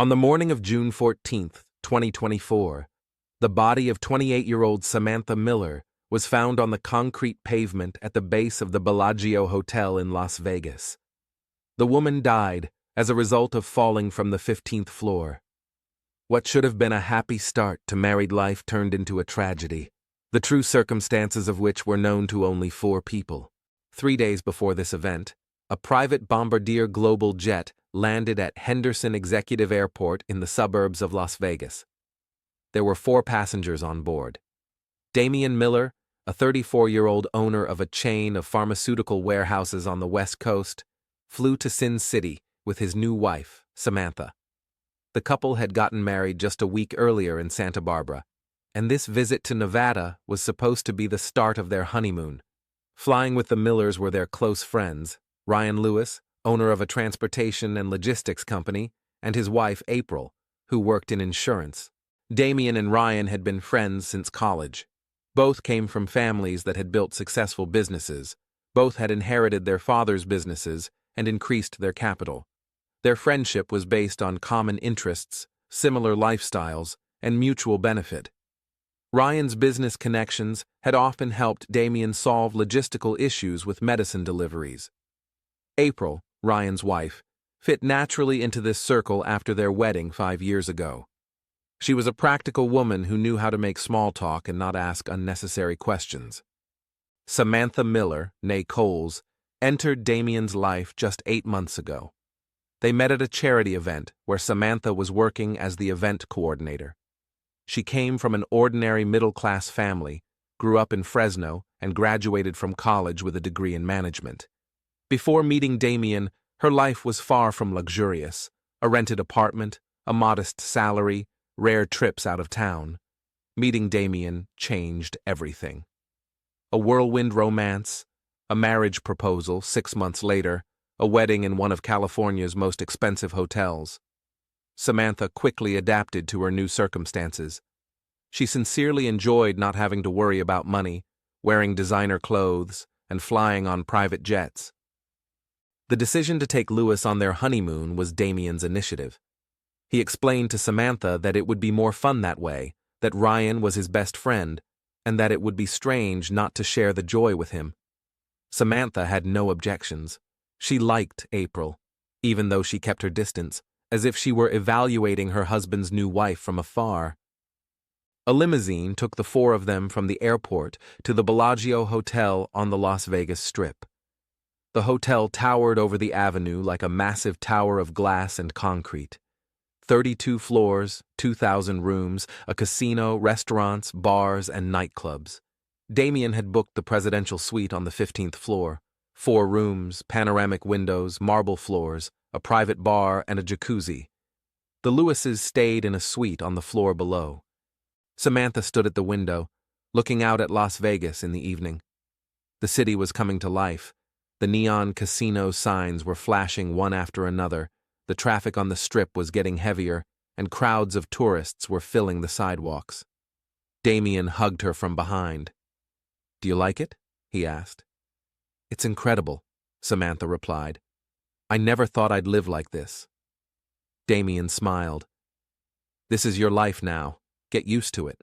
On the morning of June 14th, 2024, the body of 28-year-old Samantha Miller was found on the concrete pavement at the base of the Bellagio Hotel in Las Vegas. The woman died as a result of falling from the 15th floor. What should have been a happy start to married life turned into a tragedy, the true circumstances of which were known to only 4 people. 3 days before this event, a private Bombardier Global jet landed at Henderson Executive Airport in the suburbs of Las Vegas. There were 4 passengers on board. Damian Miller, a 34-year-old owner of a chain of pharmaceutical warehouses on the West Coast, flew to Sin City with his new wife, Samantha. The couple had gotten married just a week earlier in Santa Barbara, and this visit to Nevada was supposed to be the start of their honeymoon. Flying with the Millers were their close friends, Ryan Lewis, owner of a transportation and logistics company, and his wife, April, who worked in insurance. Damian and Ryan had been friends since college. Both came from families that had built successful businesses. Both had inherited their father's businesses and increased their capital. Their friendship was based on common interests, similar lifestyles, and mutual benefit. Ryan's business connections had often helped Damian solve logistical issues with medicine deliveries. April, Ryan's wife, fit naturally into this circle after their wedding 5 years ago. She was a practical woman who knew how to make small talk and not ask unnecessary questions. Samantha Miller, née Coles, entered Damian's life just 8 months ago. They met at a charity event where Samantha was working as the event coordinator. She came from an ordinary middle-class family, grew up in Fresno, and graduated from college with a degree in management. Before meeting Damian, her life was far from luxurious: a rented apartment, a modest salary, rare trips out of town. Meeting Damian changed everything. A whirlwind romance, a marriage proposal 6 months later, a wedding in one of California's most expensive hotels. Samantha quickly adapted to her new circumstances. She sincerely enjoyed not having to worry about money, wearing designer clothes, and flying on private jets. The decision to take Lewis on their honeymoon was Damian's initiative. He explained to Samantha that it would be more fun that way, that Ryan was his best friend, and that it would be strange not to share the joy with him. Samantha had no objections. She liked April, even though she kept her distance, as if she were evaluating her husband's new wife from afar. A limousine took the 4 of them from the airport to the Bellagio Hotel on the Las Vegas Strip. The hotel towered over the avenue like a massive tower of glass and concrete. 32 floors, 2,000 rooms, a casino, restaurants, bars, and nightclubs. Damian had booked the presidential suite on the 15th floor. 4 rooms, panoramic windows, marble floors, a private bar, and a jacuzzi. The Lewises stayed in a suite on the floor below. Samantha stood at the window, looking out at Las Vegas in the evening. The city was coming to life. The neon casino signs were flashing one after another. The traffic on the strip was getting heavier, and crowds of tourists were filling the sidewalks. Damian hugged her from behind. "Do you like it?" he asked. "It's incredible," Samantha replied. "I never thought I'd live like this." Damian smiled. "This is your life now. Get used to it."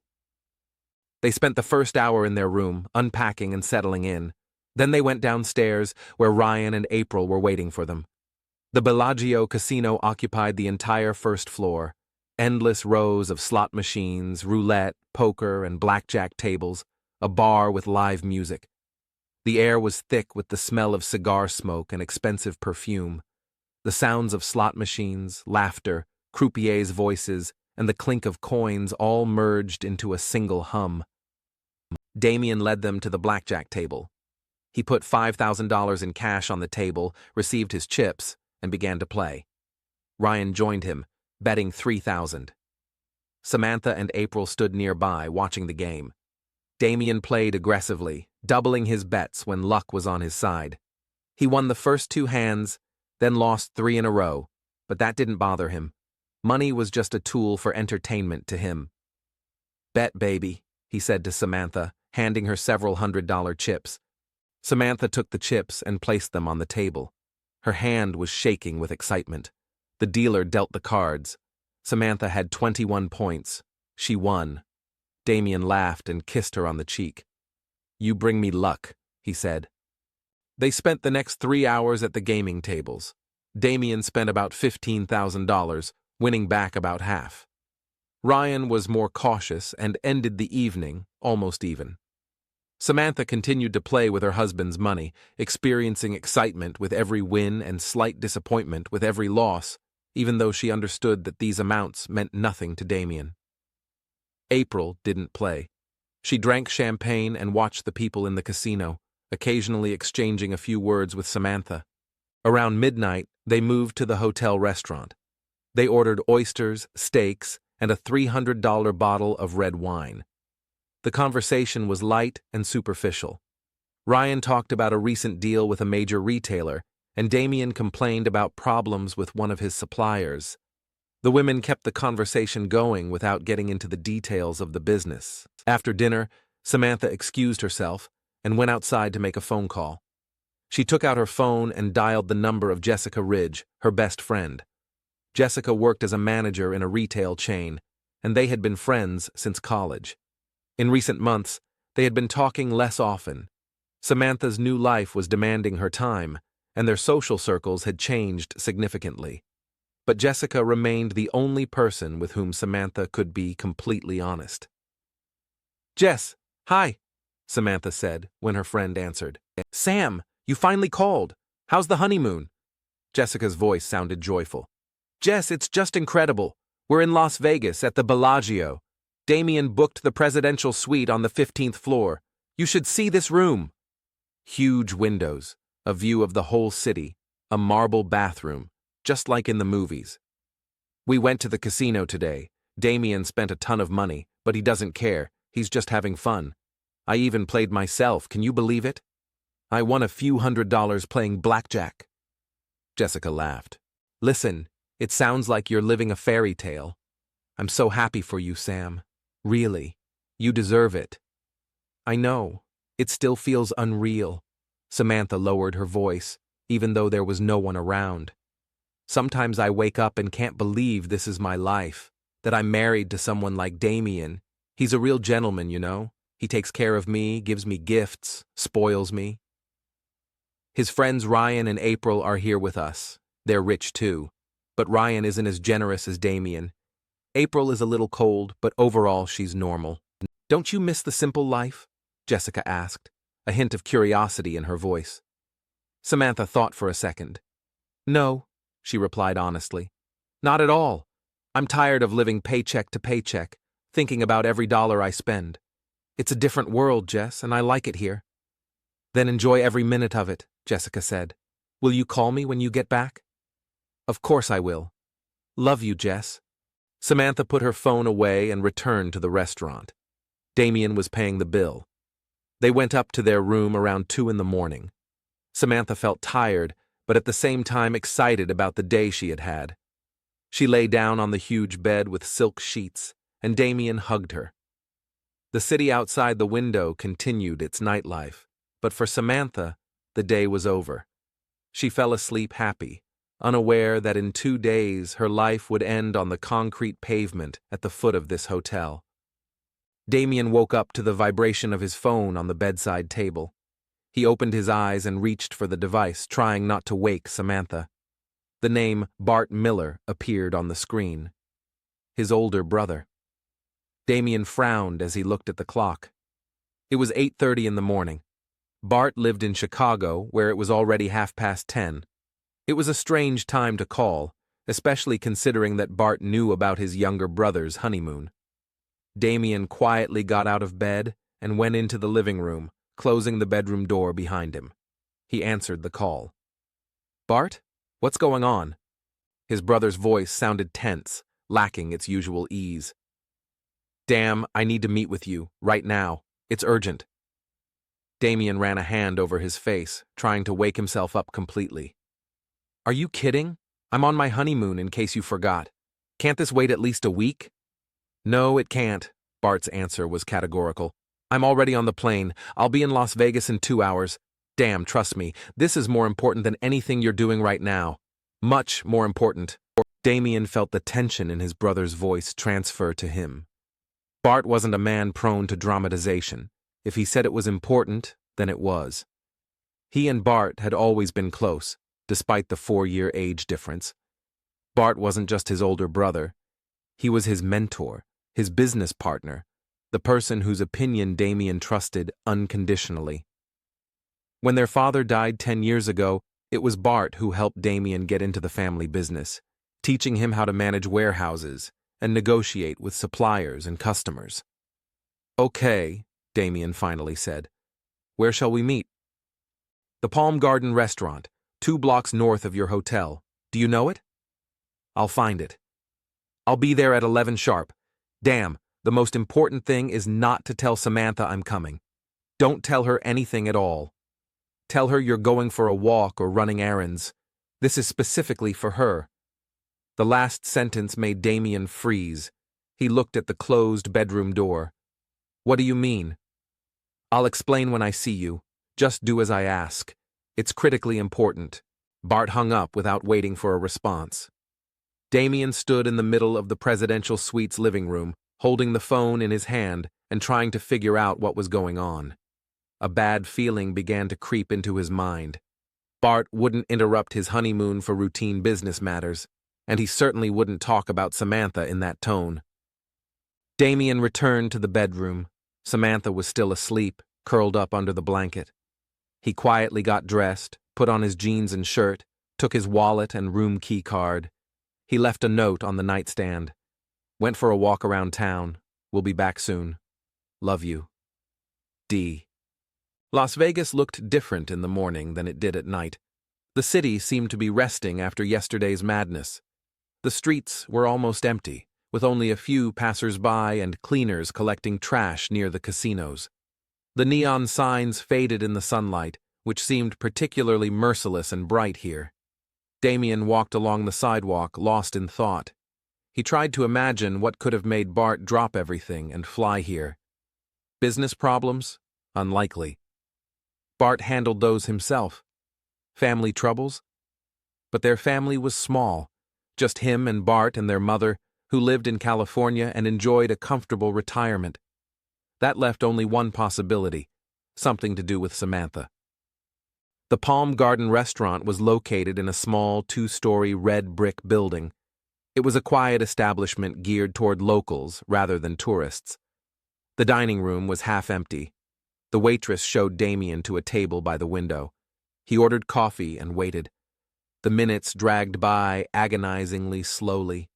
They spent the first hour in their room, unpacking and settling in. Then they went downstairs, where Ryan and April were waiting for them. The Bellagio Casino occupied the entire first floor. Endless rows of slot machines, roulette, poker, and blackjack tables, a bar with live music. The air was thick with the smell of cigar smoke and expensive perfume. The sounds of slot machines, laughter, croupiers' voices, and the clink of coins all merged into a single hum. Damian led them to the blackjack table. He put $5,000 in cash on the table, received his chips, and began to play. Ryan joined him, betting $3,000. Samantha and April stood nearby, watching the game. Damian played aggressively, doubling his bets when luck was on his side. He won the first 2 hands, then lost 3 in a row, but that didn't bother him. Money was just a tool for entertainment to him. "Bet, baby," he said to Samantha, handing her several $100 chips. Samantha took the chips and placed them on the table. Her hand was shaking with excitement. The dealer dealt the cards. Samantha had 21 points. She won. Damien laughed and kissed her on the cheek. "You bring me luck," he said. They spent the next 3 hours at the gaming tables. Damien spent about $15,000, winning back about half. Ryan was more cautious and ended the evening almost even. Samantha continued to play with her husband's money, experiencing excitement with every win and slight disappointment with every loss, even though she understood that these amounts meant nothing to Damien. April didn't play. She drank champagne and watched the people in the casino, occasionally exchanging a few words with Samantha. Around midnight, they moved to the hotel restaurant. They ordered oysters, steaks, and a $300 bottle of red wine. The conversation was light and superficial. Ryan talked about a recent deal with a major retailer, and Damien complained about problems with one of his suppliers. The women kept the conversation going without getting into the details of the business. After dinner, Samantha excused herself and went outside to make a phone call. She took out her phone and dialed the number of Jessica Ridge, her best friend. Jessica worked as a manager in a retail chain, and they had been friends since college. In recent months, they had been talking less often. Samantha's new life was demanding her time, and their social circles had changed significantly. But Jessica remained the only person with whom Samantha could be completely honest. "Jess, hi," Samantha said when her friend answered. "Sam, you finally called. How's the honeymoon?" Jessica's voice sounded joyful. "Jess, it's just incredible. We're in Las Vegas at the Bellagio. Damien booked the presidential suite on the 15th floor. You should see this room." Huge windows, a view of the whole city, a marble bathroom, just like in the movies. "We went to the casino today. Damien spent a ton of money, but he doesn't care. He's just having fun. I even played myself, can you believe it? I won a few $100s playing blackjack." Jessica laughed. "Listen, it sounds like you're living a fairy tale. I'm so happy for you, Sam. Really, you deserve it." "I know. It still feels unreal." Samantha lowered her voice, even though there was no one around. "Sometimes I wake up and can't believe this is my life, that I'm married to someone like Damien. He's a real gentleman, you know. He takes care of me, gives me gifts, spoils me." His friends Ryan and April are here with us. They're rich too, but Ryan isn't as generous as Damien. April is a little cold, but overall she's normal. "Don't you miss the simple life?" Jessica asked, a hint of curiosity in her voice. Samantha thought for a second. "No," she replied honestly. "Not at all. I'm tired of living paycheck to paycheck, thinking about every dollar I spend. It's a different world, Jess, and I like it here." "Then enjoy every minute of it," Jessica said. "Will you call me when you get back?" "Of course I will. Love you, Jess." Samantha put her phone away and returned to the restaurant. Damien was paying the bill. They went up to their room around 2 in the morning. Samantha felt tired, but at the same time excited about the day she had had. She lay down on the huge bed with silk sheets, and Damien hugged her. The city outside the window continued its nightlife, but for Samantha, the day was over. She fell asleep happy, unaware that in 2 days her life would end on the concrete pavement at the foot of this hotel. Damien woke up to the vibration of his phone on the bedside table. He opened his eyes and reached for the device, trying not to wake Samantha. The name Bart Miller appeared on the screen. His older brother. Damien frowned as he looked at the clock. It was 8:30 in the morning. Bart lived in Chicago, where it was already 10:30. It was a strange time to call, especially considering that Bart knew about his younger brother's honeymoon. Damien quietly got out of bed and went into the living room, closing the bedroom door behind him. He answered the call. "Bart, what's going on?" His brother's voice sounded tense, lacking its usual ease. "Damn, I need to meet with you, right now. It's urgent." Damien ran a hand over his face, trying to wake himself up completely. "Are you kidding? I'm on my honeymoon, in case you forgot. Can't this wait at least a week?" "No, it can't," Bart's answer was categorical. "I'm already on the plane. I'll be in Las Vegas in 2 hours. Damn, trust me, this is more important than anything you're doing right now. Much more important." Damien felt the tension in his brother's voice transfer to him. Bart wasn't a man prone to dramatization. If he said it was important, then it was. He and Bart had always been close, despite the 4-year age difference. Bart wasn't just his older brother. He was his mentor, his business partner, the person whose opinion Damien trusted unconditionally. When their father died 10 years ago, it was Bart who helped Damien get into the family business, teaching him how to manage warehouses and negotiate with suppliers and customers. "Okay," Damien finally said. "Where shall we meet?" "The Palm Garden restaurant, 2 blocks north of your hotel. Do you know it?" "I'll find it. I'll be there at 11 sharp. Damn, the most important thing is not to tell Samantha I'm coming. Don't tell her anything at all. Tell her you're going for a walk or running errands. This is specifically for her." The last sentence made Damien freeze. He looked at the closed bedroom door. "What do you mean?" "I'll explain when I see you. Just do as I ask. It's critically important." Bart hung up without waiting for a response. Damien stood in the middle of the presidential suite's living room, holding the phone in his hand and trying to figure out what was going on. A bad feeling began to creep into his mind. Bart wouldn't interrupt his honeymoon for routine business matters, and he certainly wouldn't talk about Samantha in that tone. Damien returned to the bedroom. Samantha was still asleep, curled up under the blanket. He quietly got dressed, put on his jeans and shirt, took his wallet and room key card. He left a note on the nightstand. "Went for a walk around town. We'll be back soon. Love you. D." Las Vegas looked different in the morning than it did at night. The city seemed to be resting after yesterday's madness. The streets were almost empty, with only a few passers-by and cleaners collecting trash near the casinos. The neon signs faded in the sunlight, which seemed particularly merciless and bright here. Damien walked along the sidewalk, lost in thought. He tried to imagine what could have made Bart drop everything and fly here. Business problems? Unlikely. Bart handled those himself. Family troubles? But their family was small. Just him and Bart and their mother, who lived in California and enjoyed a comfortable retirement. That left only one possibility, something to do with Samantha. The Palm Garden restaurant was located in a small 2-story red brick building. It was a quiet establishment geared toward locals rather than tourists. The dining room was half empty. The waitress showed Damien to a table by the window. He ordered coffee and waited. The minutes dragged by agonizingly slowly.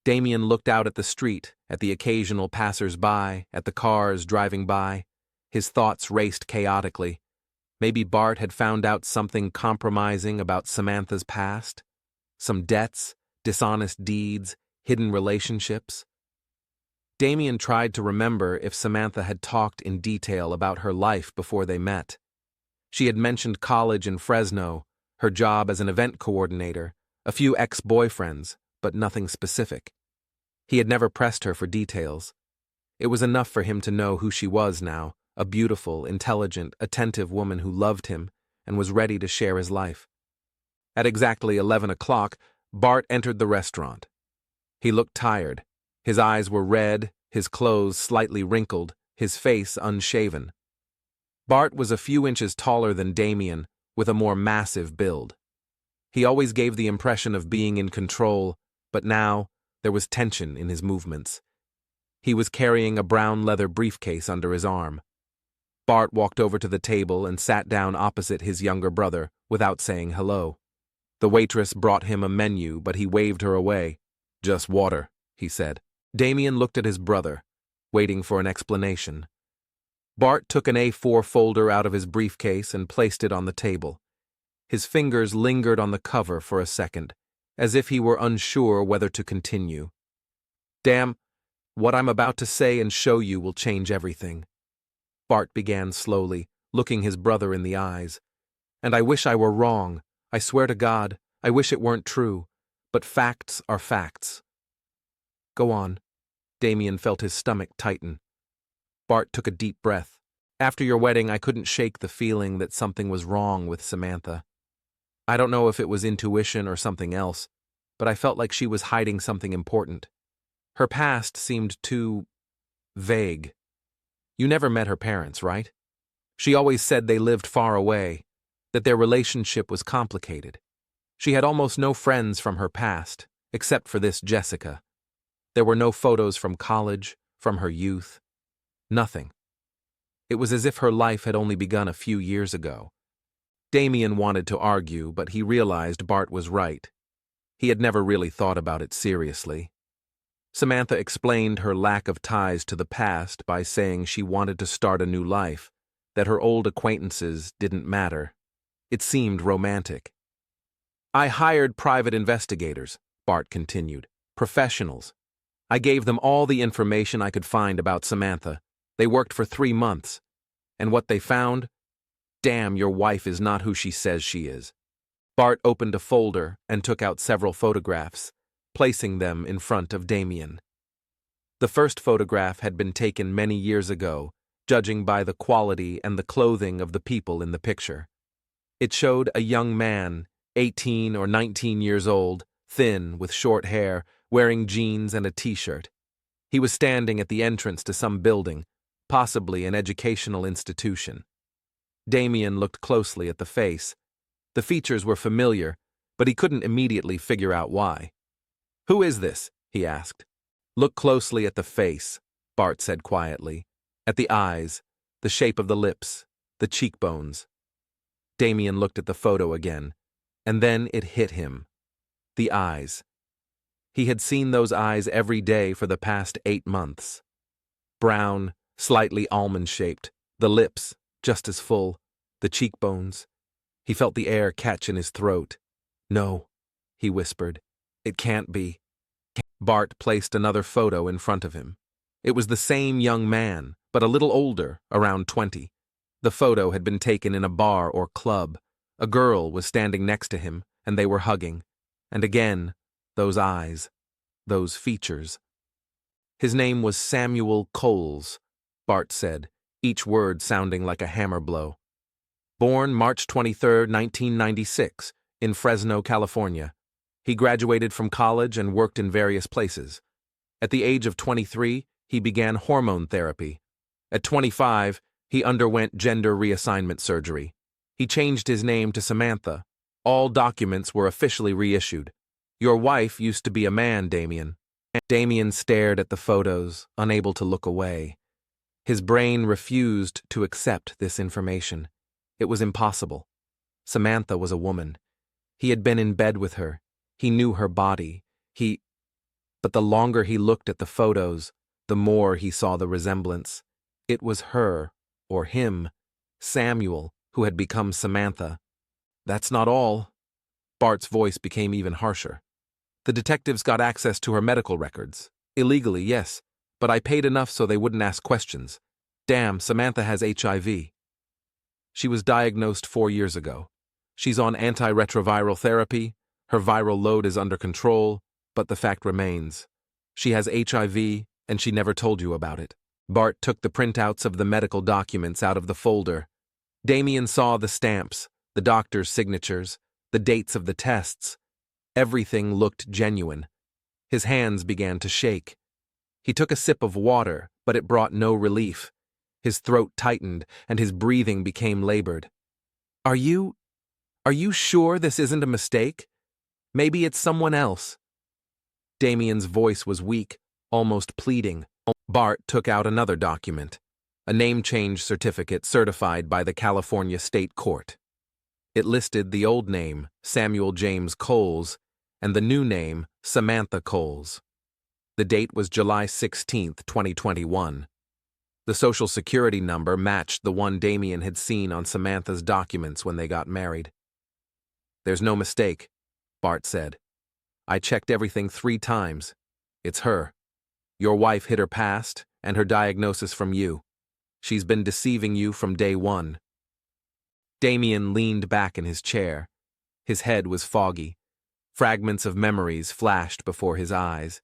Damien looked out at the street, at the occasional passers-by, at the cars driving by. His thoughts raced chaotically. Maybe Bart had found out something compromising about Samantha's past? Some debts, dishonest deeds, hidden relationships? Damien tried to remember if Samantha had talked in detail about her life before they met. She had mentioned college in Fresno, her job as an event coordinator, a few ex-boyfriends, but nothing specific. He had never pressed her for details. It was enough for him to know who she was now, a beautiful, intelligent, attentive woman who loved him and was ready to share his life. At exactly 11 o'clock, Bart entered the restaurant. He looked tired. His eyes were red, his clothes slightly wrinkled, his face unshaven. Bart was a few inches taller than Damien, with a more massive build. He always gave the impression of being in control, but now there was tension in his movements. He was carrying a brown leather briefcase under his arm. Bart walked over to the table and sat down opposite his younger brother without saying hello. The waitress brought him a menu, but he waved her away. "Just water," he said. Damien looked at his brother, waiting for an explanation. Bart took an A4 folder out of his briefcase and placed it on the table. His fingers lingered on the cover for a second, as if he were unsure whether to continue. "Damn, what I'm about to say and show you will change everything." Bart began slowly, looking his brother in the eyes. "And I wish I were wrong. I swear to God, I wish it weren't true. But facts are facts." "Go on." Damien felt his stomach tighten. Bart took a deep breath. "After your wedding, I couldn't shake the feeling that something was wrong with Samantha. I don't know if it was intuition or something else. but I felt like she was hiding something important. Her past seemed too vague. You never met her parents, right? She always said they lived far away, that their relationship was complicated. She had almost no friends from her past, except for this Jessica. There were no photos from college, from her youth. Nothing. It was as if her life had only begun a few years ago. Damien wanted to argue, but he realized Bart was right. He had never really thought about it seriously. Samantha explained her lack of ties to the past by saying she wanted to start a new life, that her old acquaintances didn't matter. It seemed romantic. I hired private investigators, Bart continued, professionals. I gave them all the information I could find about Samantha. They worked for 3 months. And what they found? Damn, your wife is not who she says she is. Bart opened a folder and took out several photographs, placing them in front of Damien. The first photograph had been taken many years ago, judging by the quality and the clothing of the people in the picture. It showed a young man, 18 or 19 years old, thin, with short hair, wearing jeans and a t-shirt. He was standing at the entrance to some building, possibly an educational institution. Damien looked closely at the face. The features were familiar, but he couldn't immediately figure out why. "Who is this?" he asked. "Look closely at the face," Bart said quietly. "At the eyes, the shape of the lips, the cheekbones." Damien looked at the photo again, and then it hit him. The eyes. He had seen those eyes every day for the past 8 months. Brown, slightly almond-shaped, the lips, just as full, the cheekbones. He felt the air catch in his throat. "No," he whispered. "It can't be." Bart placed another photo in front of him. It was the same young man, but a little older, around 20. The photo had been taken in a bar or club. A girl was standing next to him, and they were hugging. And again, those eyes, those features. His name was Samuel Coles, Bart said, each word sounding like a hammer blow. Born March 23, 1996, in Fresno, California. He graduated from college and worked in various places. At the age of 23, he began hormone therapy. At 25, he underwent gender reassignment surgery. He changed his name to Samantha. All documents were officially reissued. Your wife used to be a man, Damien. Damien stared at the photos, unable to look away. His brain refused to accept this information. It was impossible. Samantha was a woman. He had been in bed with her. He knew her body. But the longer he looked at the photos, the more he saw the resemblance. It was her, or him, Samuel, who had become Samantha. "That's not all." Bart's voice became even harsher. "The detectives got access to her medical records. Illegally, yes, but I paid enough so they wouldn't ask questions. Damn, Samantha has HIV. She was diagnosed 4 years ago. She's on antiretroviral therapy. Her viral load is under control, but the fact remains. She has HIV, and she never told you about it." Bart took the printouts of the medical documents out of the folder. Damien saw the stamps, the doctor's signatures, the dates of the tests. Everything looked genuine. His hands began to shake. He took a sip of water, but it brought no relief. His throat tightened, and his breathing became labored. Are you sure this isn't a mistake? Maybe it's someone else." Damien's voice was weak, almost pleading. Bart took out another document, a name change certificate certified by the California State Court. It listed the old name, Samuel James Coles, and the new name, Samantha Coles. The date was July 16, 2021. The Social Security number matched the one Damien had seen on Samantha's documents when they got married. "There's no mistake," Bart said. "I checked everything 3 times. It's her. Your wife hid her past and her diagnosis from you. She's been deceiving you from day one." Damien leaned back in his chair. His head was foggy. Fragments of memories flashed before his eyes.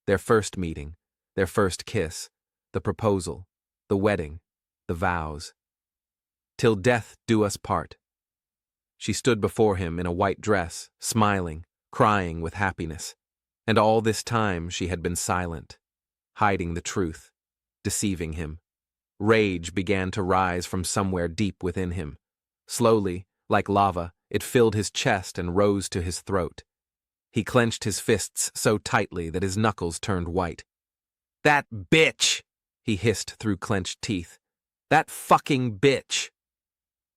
Their first meeting, their first kiss, the proposal, the wedding, the vows. "Till death do us part." She stood before him in a white dress, smiling, crying with happiness. And all this time she had been silent, hiding the truth, deceiving him. Rage began to rise from somewhere deep within him. Slowly, like lava, it filled his chest and rose to his throat. He clenched his fists so tightly that his knuckles turned white. "That bitch!" he hissed through clenched teeth. "That fucking bitch!"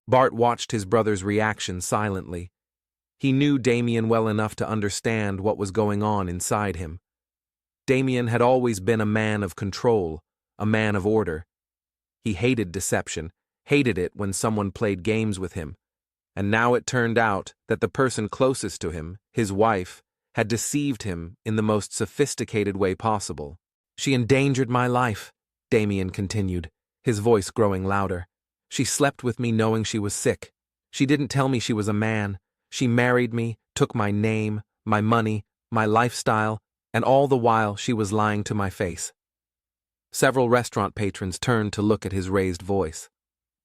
Bart watched his brother's reaction silently. He knew Damien well enough to understand what was going on inside him. Damien had always been a man of control, a man of order. He hated deception, hated it when someone played games with him. And now it turned out that the person closest to him, his wife, had deceived him in the most sophisticated way possible. "She endangered my life," Damien continued, his voice growing louder. "She slept with me knowing she was sick. She didn't tell me she was a man. She married me, took my name, my money, my lifestyle, and all the while she was lying to my face." Several restaurant patrons turned to look at his raised voice.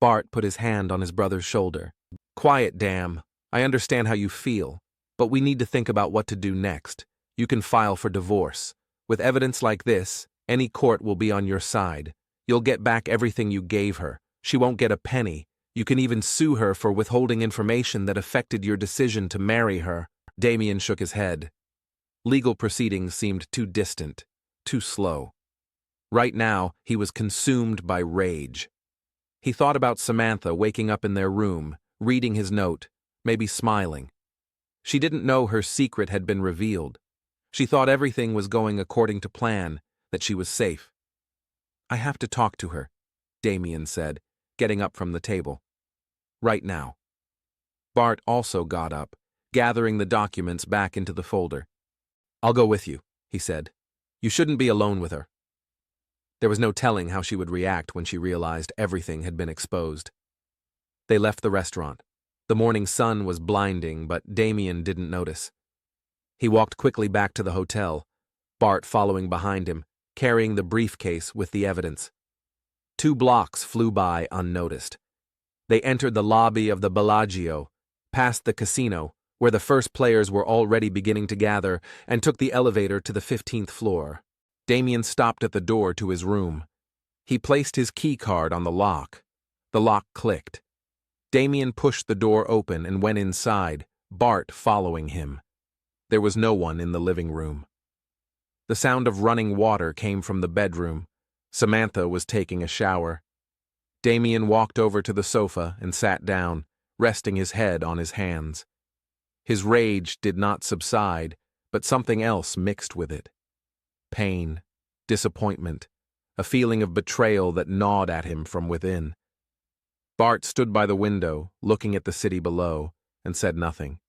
Bart put his hand on his brother's shoulder. "Quiet, damn. I understand how you feel, but we need to think about what to do next. You can file for divorce. With evidence like this, any court will be on your side. You'll get back everything you gave her. She won't get a penny. You can even sue her for withholding information that affected your decision to marry her." Damien shook his head. Legal proceedings seemed too distant, too slow. Right now, he was consumed by rage. He thought about Samantha waking up in their room, reading his note, maybe smiling. She didn't know her secret had been revealed. She thought everything was going according to plan, that she was safe. "I have to talk to her," Damien said, getting up from the table. "Right now." Bart also got up, gathering the documents back into the folder. "I'll go with you," he said. "You shouldn't be alone with her." There was no telling how she would react when she realized everything had been exposed. They left the restaurant. The morning sun was blinding, but Damien didn't notice. He walked quickly back to the hotel, Bart following behind him, carrying the briefcase with the evidence. 2 blocks flew by unnoticed. They entered the lobby of the Bellagio, passed the casino, where the first players were already beginning to gather, and took the elevator to the 15th floor. Damien stopped at the door to his room. He placed his key card on the lock. The lock clicked. Damien pushed the door open and went inside, Bart following him. There was no one in the living room. The sound of running water came from the bedroom. Samantha was taking a shower. Damien walked over to the sofa and sat down, resting his head on his hands. His rage did not subside, but something else mixed with it. Pain, disappointment, a feeling of betrayal that gnawed at him from within. Bart stood by the window, looking at the city below, and said nothing.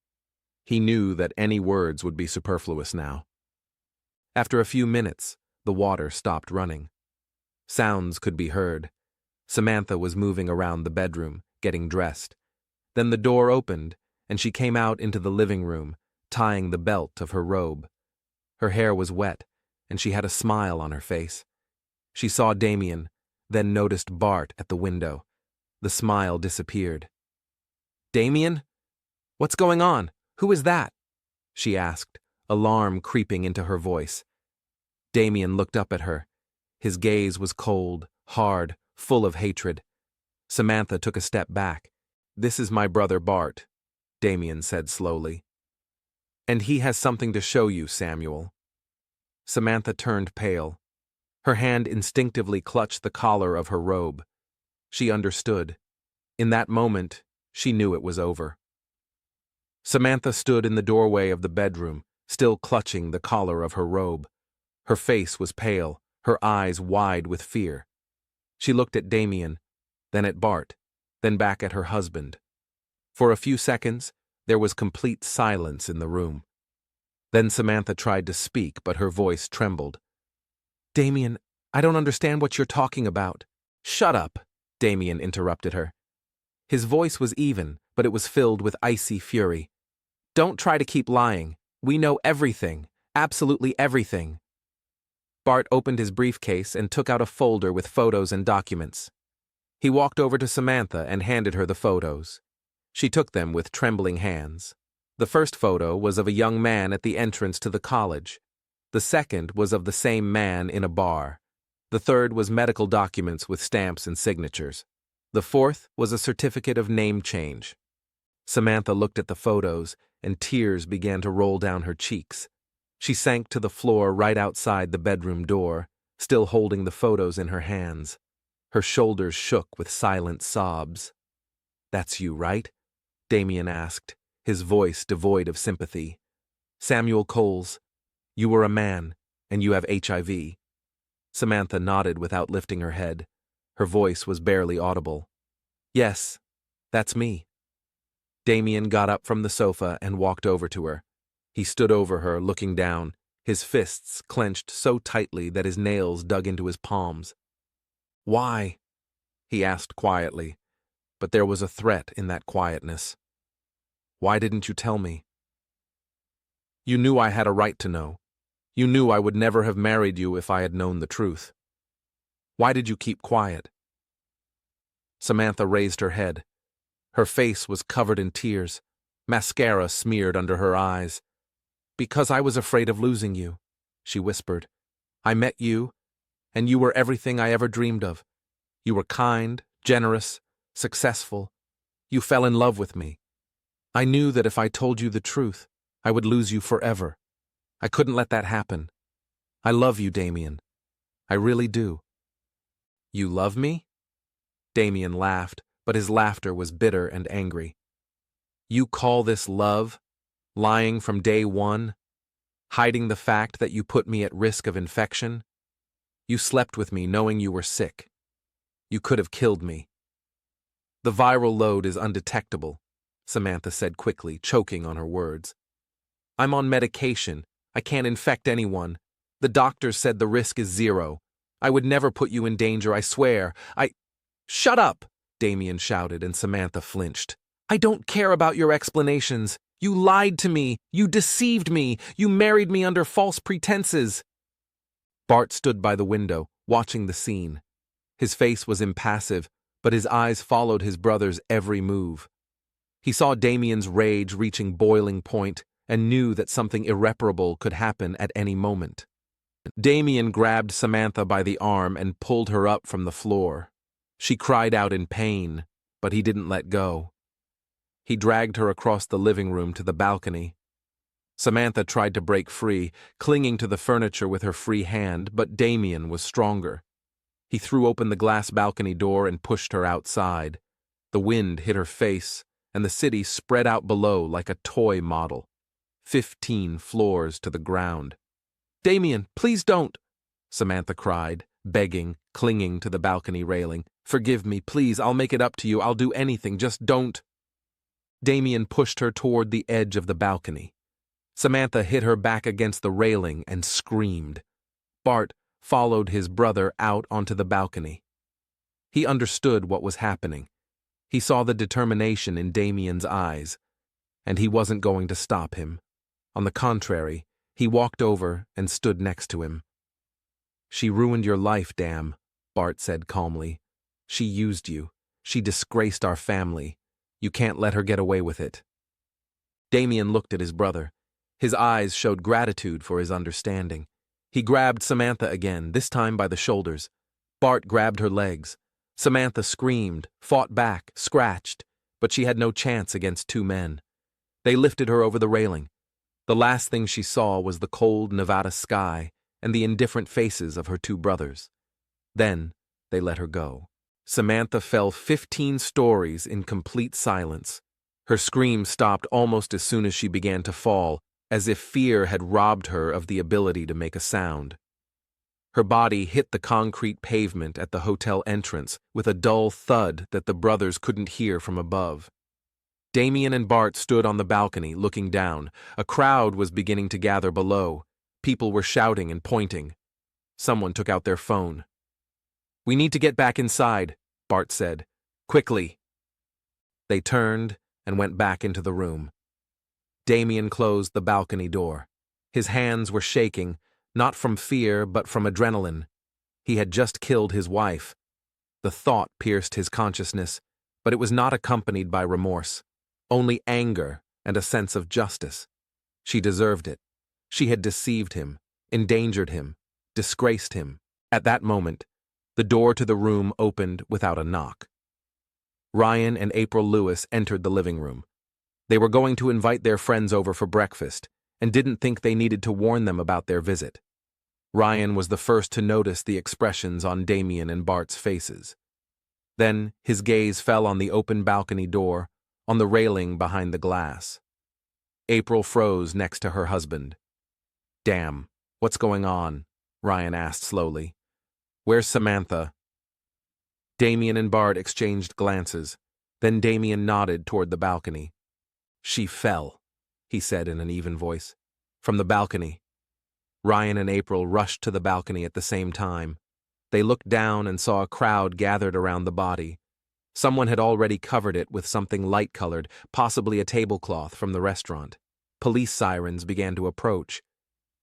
He knew that any words would be superfluous now. After a few minutes, the water stopped running. Sounds could be heard. Samantha was moving around the bedroom, getting dressed. Then the door opened, and she came out into the living room, tying the belt of her robe. Her hair was wet, and she had a smile on her face. She saw Damien, then noticed Bart at the window. The smile disappeared. "Damien? What's going on? Who is that?" she asked, alarm creeping into her voice. Damien looked up at her. His gaze was cold, hard, full of hatred. Samantha took a step back. "This is my brother Bart," Damien said slowly. "And he has something to show you, Samuel." Samantha turned pale. Her hand instinctively clutched the collar of her robe. She understood. In that moment, she knew it was over. Samantha stood in the doorway of the bedroom, still clutching the collar of her robe. Her face was pale, her eyes wide with fear. She looked at Damien, then at Bart, then back at her husband. For a few seconds, there was complete silence in the room. Then Samantha tried to speak, but her voice trembled. "Damien, I don't understand what you're talking about." "Shut up," Damien interrupted her. His voice was even, but it was filled with icy fury. "Don't try to keep lying. We know everything, absolutely everything." Bart opened his briefcase and took out a folder with photos and documents. He walked over to Samantha and handed her the photos. She took them with trembling hands. The first photo was of a young man at the entrance to the college. The second was of the same man in a bar. The third was medical documents with stamps and signatures. The fourth was a certificate of name change. Samantha looked at the photos, and tears began to roll down her cheeks. She sank to the floor right outside the bedroom door, still holding the photos in her hands. Her shoulders shook with silent sobs. "That's you, right?" Damien asked, his voice devoid of sympathy. "Samuel Coles, you were a man, and you have HIV." Samantha nodded without lifting her head. Her voice was barely audible. "Yes, that's me." Damien got up from the sofa and walked over to her. He stood over her, looking down, his fists clenched so tightly that his nails dug into his palms. "Why?" he asked quietly, but there was a threat in that quietness. "Why didn't you tell me?" "You knew I had a right to know. You knew I would never have married you if I had known the truth. Why did you keep quiet?" Samantha raised her head. Her face was covered in tears, mascara smeared under her eyes. "Because I was afraid of losing you," she whispered. "I met you, and you were everything I ever dreamed of. You were kind, generous, successful. You fell in love with me. I knew that if I told you the truth, I would lose you forever. I couldn't let that happen. I love you, Damien. I really do." "You love me?" Damien laughed, but his laughter was bitter and angry. "You call this love? Lying from day one? Hiding the fact that you put me at risk of infection? You slept with me knowing you were sick. You could have killed me." "The viral load is undetectable," Samantha said quickly, choking on her words. "I'm on medication. I can't infect anyone. The doctors said the risk is 0. I would never put you in danger, I swear. "Shut up!" Damien shouted, and Samantha flinched. "I don't care about your explanations. You lied to me. You deceived me. You married me under false pretenses." Bart stood by the window, watching the scene. His face was impassive, but his eyes followed his brother's every move. He saw Damien's rage reaching boiling point and knew that something irreparable could happen at any moment. Damien grabbed Samantha by the arm and pulled her up from the floor. She cried out in pain, but he didn't let go. He dragged her across the living room to the balcony. Samantha tried to break free, clinging to the furniture with her free hand, but Damien was stronger. He threw open the glass balcony door and pushed her outside. The wind hit her face, and the city spread out below like a toy model. 15 floors to the ground. "Damien, please don't!" Samantha cried, begging, clinging to the balcony railing. "Forgive me, please, I'll make it up to you, I'll do anything, just don't." Damien pushed her toward the edge of the balcony. Samantha hit her back against the railing and screamed. Bart followed his brother out onto the balcony. He understood what was happening. He saw the determination in Damien's eyes, and he wasn't going to stop him. On the contrary, he walked over and stood next to him. "She ruined your life, Dam," Bart said calmly. "She used you. She disgraced our family. You can't let her get away with it." Damien looked at his brother. His eyes showed gratitude for his understanding. He grabbed Samantha again, this time by the shoulders. Bart grabbed her legs. Samantha screamed, fought back, scratched, but she had no chance against 2 men. They lifted her over the railing. The last thing she saw was the cold Nevada sky and the indifferent faces of her 2 brothers. Then they let her go. Samantha fell 15 stories in complete silence. Her scream stopped almost as soon as she began to fall, as if fear had robbed her of the ability to make a sound. Her body hit the concrete pavement at the hotel entrance with a dull thud that the brothers couldn't hear from above. Damien and Bart stood on the balcony, looking down. A crowd was beginning to gather below. People were shouting and pointing. Someone took out their phone. "We need to get back inside," Bart said. "Quickly." They turned and went back into the room. Damien closed the balcony door. His hands were shaking, not from fear but from adrenaline. He had just killed his wife. The thought pierced his consciousness, but it was not accompanied by remorse. Only anger and a sense of justice. She deserved it. She had deceived him, endangered him, disgraced him. At that moment, the door to the room opened without a knock. Ryan and April Lewis entered the living room. They were going to invite their friends over for breakfast and didn't think they needed to warn them about their visit. Ryan was the first to notice the expressions on Damien and Bart's faces. Then his gaze fell on the open balcony door, on the railing behind the glass. April froze next to her husband. "Damn, what's going on?" Ryan asked slowly. "Where's Samantha?" Damien and Bart exchanged glances. Then Damien nodded toward the balcony. "She fell," he said in an even voice. "From the balcony." Ryan and April rushed to the balcony at the same time. They looked down and saw a crowd gathered around the body. Someone had already covered it with something light-colored, possibly a tablecloth from the restaurant. Police sirens began to approach.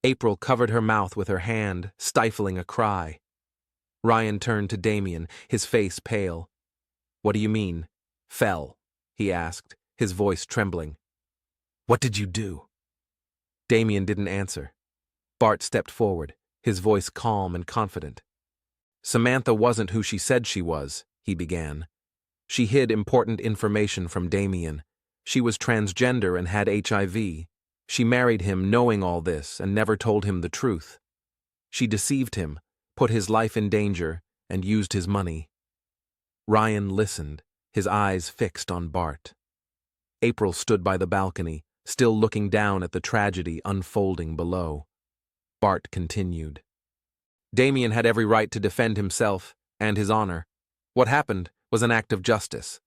April covered her mouth with her hand, stifling a cry. Ryan turned to Damien, his face pale. "What do you mean, fell?" he asked, his voice trembling. "What did you do?" Damien didn't answer. Bart stepped forward, his voice calm and confident. "Samantha wasn't who she said she was," he began. "She hid important information from Damien. She was transgender and had HIV. She married him knowing all this and never told him the truth. She deceived him, put his life in danger, and used his money." Ryan listened, his eyes fixed on Bart. April stood by the balcony, still looking down at the tragedy unfolding below. Bart continued. "Damien had every right to defend himself and his honor. What happened was an act of justice.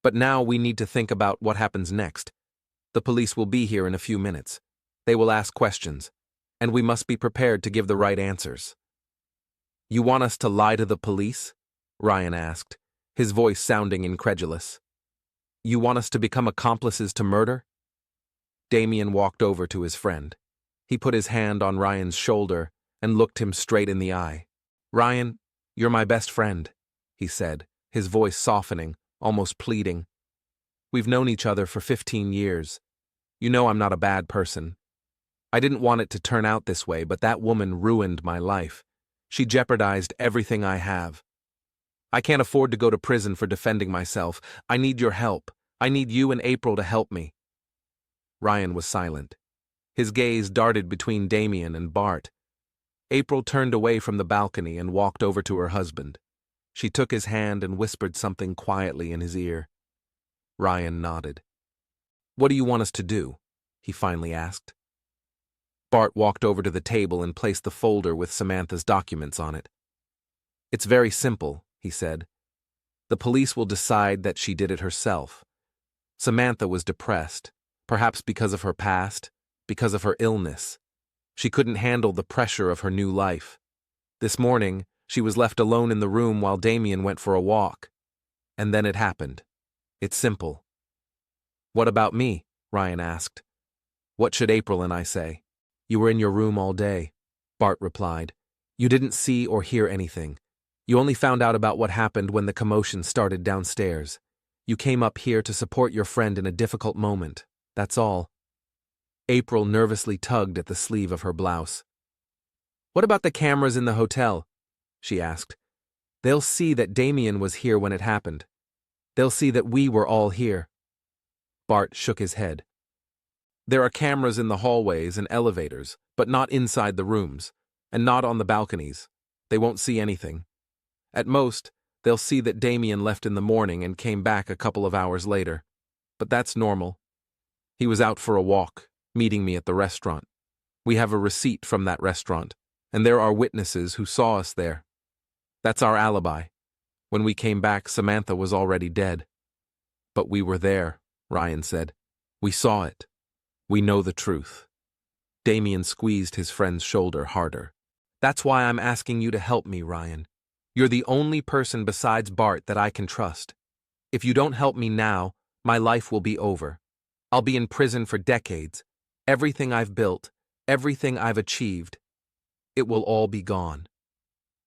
But now we need to think about what happens next. The police will be here in a few minutes. They will ask questions, and we must be prepared to give the right answers." "You want us to lie to the police?" Ryan asked, his voice sounding incredulous. "You want us to become accomplices to murder?" Damien walked over to his friend. He put his hand on Ryan's shoulder and looked him straight in the eye. "Ryan, you're my best friend," he said, his voice softening, almost pleading. "We've known each other for 15 years. You know I'm not a bad person. I didn't want it to turn out this way, but that woman ruined my life. She jeopardized everything I have. I can't afford to go to prison for defending myself. I need your help. I need you and April to help me." Ryan was silent. His gaze darted between Damien and Bart. April turned away from the balcony and walked over to her husband. She took his hand and whispered something quietly in his ear. Ryan nodded. "What do you want us to do?" he finally asked. Bart walked over to the table and placed the folder with Samantha's documents on it. "It's very simple," he said. "The police will decide that she did it herself. Samantha was depressed, perhaps because of her past, because of her illness. She couldn't handle the pressure of her new life. This morning, she was left alone in the room while Damien went for a walk. And then it happened. It's simple." "What about me?" Ryan asked. "What should April and I say?" "You were in your room all day," Bart replied. "You didn't see or hear anything. You only found out about what happened when the commotion started downstairs. You came up here to support your friend in a difficult moment. That's all." April nervously tugged at the sleeve of her blouse. "What about the cameras in the hotel?" she asked. "They'll see that Damien was here when it happened. They'll see that we were all here." Bart shook his head. "There are cameras in the hallways and elevators, but not inside the rooms, and not on the balconies. They won't see anything. At most, they'll see that Damien left in the morning and came back a couple of hours later. But that's normal. He was out for a walk, meeting me at the restaurant. We have a receipt from that restaurant, and there are witnesses who saw us there. That's our alibi. When we came back, Samantha was already dead. But we were there," Ryan said. "We saw it. We know the truth." Damien squeezed his friend's shoulder harder. "That's why I'm asking you to help me, Ryan. You're the only person besides Bart that I can trust. If you don't help me now, my life will be over. I'll be in prison for decades. Everything I've built, everything I've achieved, it will all be gone.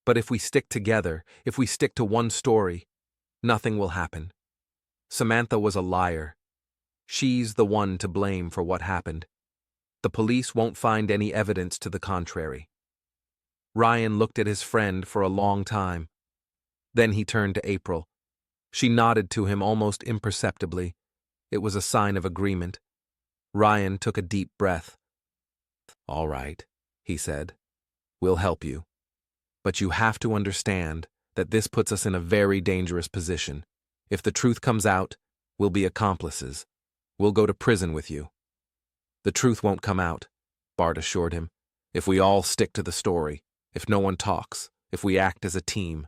But if we stick together, if we stick to one story, nothing will happen. Samantha was a liar. She's the one to blame for what happened. The police won't find any evidence to the contrary. Ryan looked at his friend for a long time. Then he turned to April. She nodded to him almost imperceptibly. It was a sign of agreement. Ryan took a deep breath. "All right," he said. "We'll help you. But you have to understand that this puts us in a very dangerous position. If the truth comes out, we'll be accomplices. We'll go to prison with you." "The truth won't come out," Bart assured him, "if we all stick to the story, if no one talks, if we act as a team."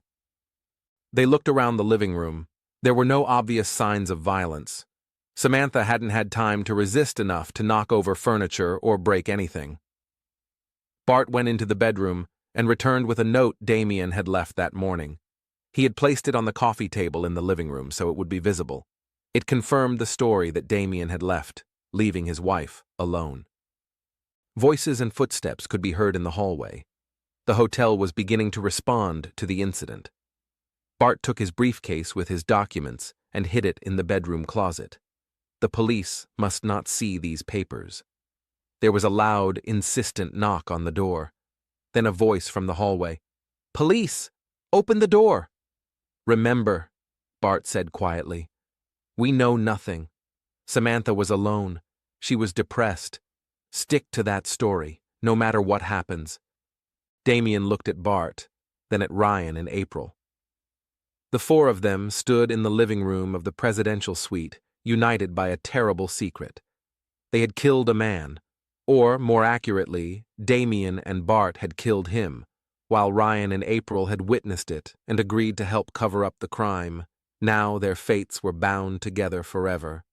They looked around the living room. There were no obvious signs of violence. Samantha hadn't had time to resist enough to knock over furniture or break anything. Bart went into the bedroom and returned with a note Damien had left that morning. He had placed it on the coffee table in the living room so it would be visible. It confirmed the story that Damien had left, leaving his wife alone. Voices and footsteps could be heard in the hallway. The hotel was beginning to respond to the incident. Bart took his briefcase with his documents and hid it in the bedroom closet. The police must not see these papers. There was a loud, insistent knock on the door. Then a voice from the hallway. "Police! Open the door!" "Remember," Bart said quietly, "we know nothing. Samantha was alone. She was depressed. Stick to that story, no matter what happens." Damien looked at Bart, then at Ryan and April. The four of them stood in the living room of the presidential suite, united by a terrible secret. They had killed a man, or, more accurately, Damien and Bart had killed him, while Ryan and April had witnessed it and agreed to help cover up the crime. Now their fates were bound together forever.